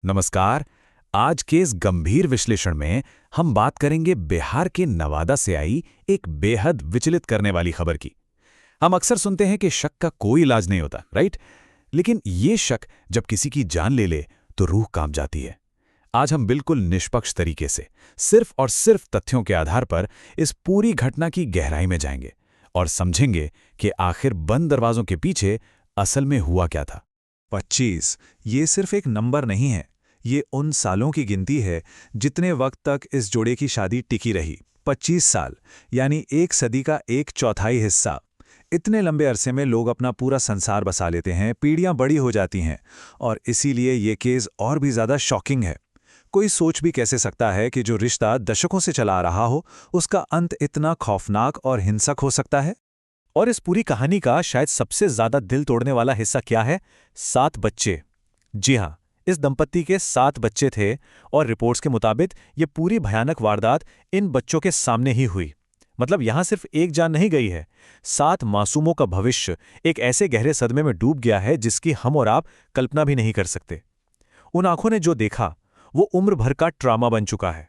नमस्कार। आज के इस गंभीर विश्लेषण में हम बात करेंगे बिहार के नवादा से आई एक बेहद विचलित करने वाली खबर की। हम अक्सर सुनते हैं कि शक का कोई इलाज नहीं होता, राइट? लेकिन ये शक जब किसी की जान ले ले तो रूह कांप जाती है। आज हम बिल्कुल निष्पक्ष तरीके से सिर्फ और सिर्फ तथ्यों के आधार पर इस पूरी घटना की गहराई में जाएंगे और समझेंगे कि आखिर बंद दरवाजों के पीछे असल में हुआ क्या था। 25 ये सिर्फ एक नंबर नहीं है, ये उन सालों की गिनती है जितने वक्त तक इस जोड़े की शादी टिकी रही। 25 साल यानी एक सदी का एक चौथाई हिस्सा। इतने लंबे अरसे में लोग अपना पूरा संसार बसा लेते हैं, पीढ़ियां बड़ी हो जाती हैं और इसीलिए ये केस और भी ज़्यादा शॉकिंग है। कोई सोच भी कैसे सकता है कि जो रिश्ता दशकों से चला आ रहा हो, उसका अंत इतना खौफनाक और हिंसक हो सकता है। और इस पूरी कहानी का शायद सबसे ज्यादा दिल तोड़ने वाला हिस्सा क्या है? 7 बच्चे। जी हां, इस दंपत्ति के 7 बच्चे थे और रिपोर्ट्स के मुताबिक ये पूरी भयानक वारदात इन बच्चों के सामने ही हुई। मतलब यहां सिर्फ एक जान नहीं गई है, 7 मासूमों का भविष्य एक ऐसे गहरे सदमे में डूब गया है जिसकी हम और आप कल्पना भी नहीं कर सकते। उन आंखों ने जो देखा वो उम्र भर का ट्रॉमा बन चुका है।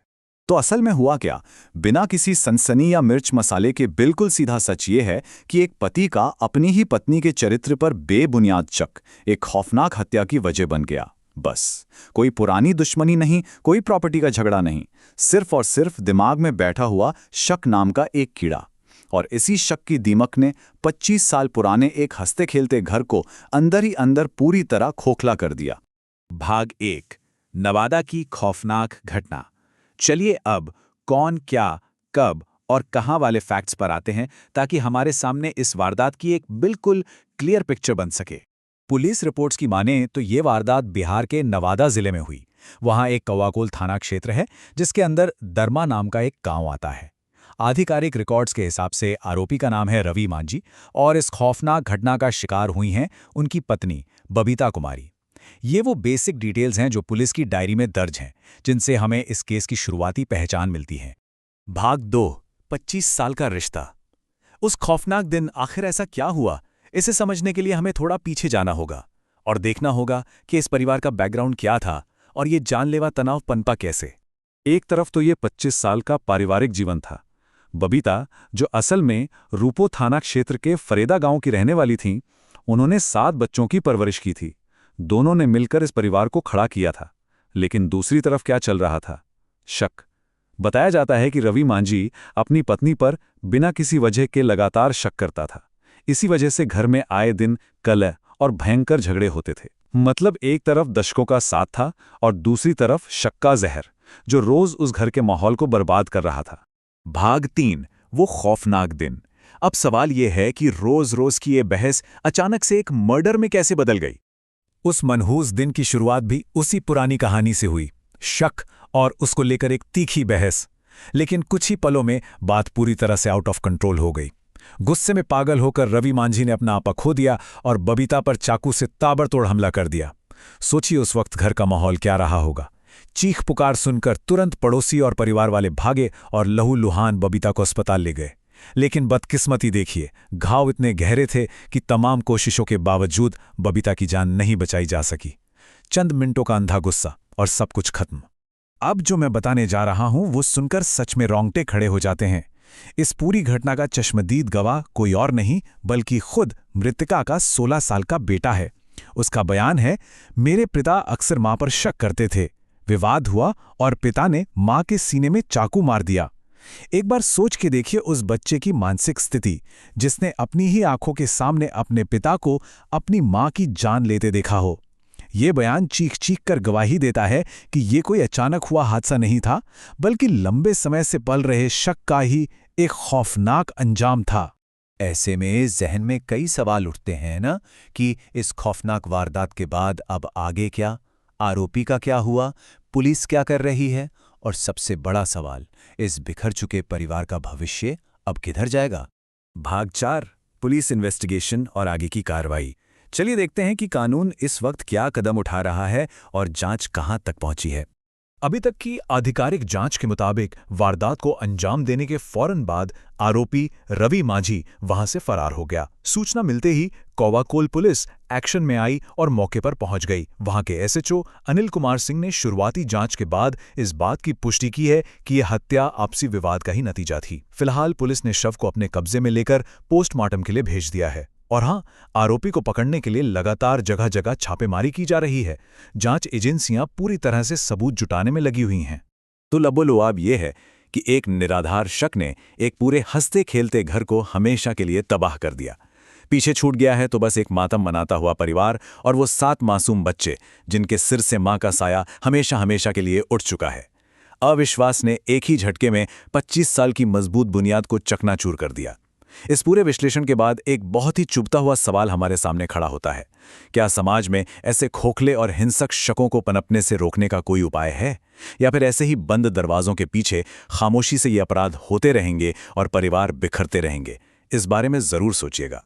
तो असल में हुआ क्या? बिना किसी सनसनी या मिर्च मसाले के बिल्कुल सीधा सच ये है कि एक पति का अपनी ही पत्नी के चरित्र पर बेबुनियाद शक एक खौफनाक हत्या की वजह बन गया। बस कोई पुरानी दुश्मनी नहीं, कोई प्रॉपर्टी का झगड़ा नहीं, सिर्फ और सिर्फ दिमाग में बैठा हुआ शक नाम का एक कीड़ा। और इसी शक की दीमक ने 25 साल पुराने एक हंसते खेलते घर को अंदर ही अंदर पूरी तरह खोखला कर दिया। भाग 1, नवादा की खौफनाक घटना। चलिए अब कौन, क्या, कब और कहां वाले फैक्ट्स पर आते हैं ताकि हमारे सामने इस वारदात की एक बिल्कुल क्लियर पिक्चर बन सके। पुलिस रिपोर्ट्स की माने तो ये वारदात बिहार के नवादा जिले में हुई। वहां एक कौवाकोल थाना क्षेत्र है जिसके अंदर दरमा नाम का एक गांव आता है। आधिकारिक रिकॉर्ड्स के हिसाब से आरोपी का नाम है रवि मांझी और इस खौफनाक घटना का शिकार हुई हैं उनकी पत्नी बबीता कुमारी। ये वो बेसिक डिटेल्स हैं जो पुलिस की डायरी में दर्ज हैं, जिनसे हमें इस केस की शुरुआती पहचान मिलती है। भाग 2, 25 साल का रिश्ता। उस खौफनाक दिन आखिर ऐसा क्या हुआ, इसे समझने के लिए हमें थोड़ा पीछे जाना होगा और देखना होगा कि इस परिवार का बैकग्राउंड क्या था और ये जानलेवा तनाव पनपा कैसे। एक तरफ तो ये 25 साल का पारिवारिक जीवन था। बबीता, जो असल में रूपो थाना क्षेत्र के फरेदा गांव की रहने वाली थीं, उन्होंने 7 बच्चों की परवरिश की थी। दोनों ने मिलकर इस परिवार को खड़ा किया था। लेकिन दूसरी तरफ क्या चल रहा था? शक। बताया जाता है कि रवि मांझी अपनी पत्नी पर बिना किसी वजह के लगातार शक करता था। इसी वजह से घर में आए दिन कलह और भयंकर झगड़े होते थे। मतलब एक तरफ दशकों का साथ था और दूसरी तरफ शक का जहर, जो रोज उस घर के माहौल को बर्बाद कर रहा था। भाग 3, वो खौफनाक दिन। अब सवाल यह है कि रोज रोज की ये बहस अचानक से एक मर्डर में कैसे बदल गई। उस मनहूस दिन की शुरुआत भी उसी पुरानी कहानी से हुई, शक और उसको लेकर एक तीखी बहस। लेकिन कुछ ही पलों में बात पूरी तरह से आउट ऑफ कंट्रोल हो गई। गुस्से में पागल होकर रवि मांझी ने अपना आपा खो दिया और बबीता पर चाकू से ताबड़तोड़ हमला कर दिया। सोचिए उस वक्त घर का माहौल क्या रहा होगा। चीख पुकार सुनकर तुरंत पड़ोसी और परिवार वाले भागे और लहूलुहान बबीता को अस्पताल ले गए। लेकिन बदकिस्मती देखिए, घाव इतने गहरे थे कि तमाम कोशिशों के बावजूद बबीता की जान नहीं बचाई जा सकी। चंद मिनटों का अंधा गुस्सा और सब कुछ खत्म। अब जो मैं बताने जा रहा हूं वो सुनकर सच में रोंगटे खड़े हो जाते हैं। इस पूरी घटना का चश्मदीद गवाह कोई और नहीं बल्कि खुद मृतका का 16 साल का बेटा है। उसका बयान है, मेरे पिता अक्सर मां पर शक करते थे। विवाद हुआ और पिता ने मां के सीने में चाकू मार दिया। एक बार सोच के देखिए उस बच्चे की मानसिक स्थिति, जिसने अपनी ही आंखों के सामने अपने पिता को अपनी मां की जान लेते देखा हो। ये बयान चीख चीख कर गवाही देता है कि ये कोई अचानक हुआ हादसा नहीं था, बल्कि लंबे समय से पल रहे शक का ही एक खौफनाक अंजाम था। ऐसे में जहन में कई सवाल उठते हैं ना कि इस खौफनाक वारदात के बाद अब आगे क्या? आरोपी का क्या हुआ? पुलिस क्या कर रही है? और सबसे बड़ा सवाल, इस बिखर चुके परिवार का भविष्य अब किधर जाएगा? भाग 4, पुलिस इन्वेस्टिगेशन और आगे की कार्रवाई। चलिए देखते हैं कि कानून इस वक्त क्या कदम उठा रहा है और जांच कहां तक पहुंची है। अभी तक की आधिकारिक जांच के मुताबिक वारदात को अंजाम देने के फौरन बाद आरोपी रवि माझी वहां से फरार हो गया। सूचना मिलते ही कौवाकोल पुलिस एक्शन में आई और मौके पर पहुंच गई। वहां के एसएचओ अनिल कुमार सिंह ने शुरुआती जांच के बाद इस बात की पुष्टि की है कि यह हत्या आपसी विवाद का ही नतीजा थी। फिलहाल पुलिस ने शव को अपने कब्जे में लेकर पोस्टमार्टम के लिए भेज दिया है। और हां, आरोपी को पकड़ने के लिए लगातार जगह जगह छापेमारी की जा रही है। जांच एजेंसियां पूरी तरह से सबूत जुटाने में लगी हुई हैं। तो लबोलुआब ये है कि एक निराधार शक ने एक पूरे हंसते खेलते घर को हमेशा के लिए तबाह कर दिया। पीछे छूट गया है तो बस एक मातम मनाता हुआ परिवार और वो 7 मासूम बच्चे जिनके सिर से मां का साया हमेशा हमेशा के लिए उठ चुका है। अविश्वास ने एक ही झटके में 25 साल की मजबूत बुनियाद को चकनाचूर कर दिया। इस पूरे विश्लेषण के बाद एक बहुत ही चुभता हुआ सवाल हमारे सामने खड़ा होता है। क्या समाज में ऐसे खोखले और हिंसक शकों को पनपने से रोकने का कोई उपाय है, या फिर ऐसे ही बंद दरवाजों के पीछे खामोशी से ये अपराध होते रहेंगे और परिवार बिखरते रहेंगे? इस बारे में जरूर सोचिएगा।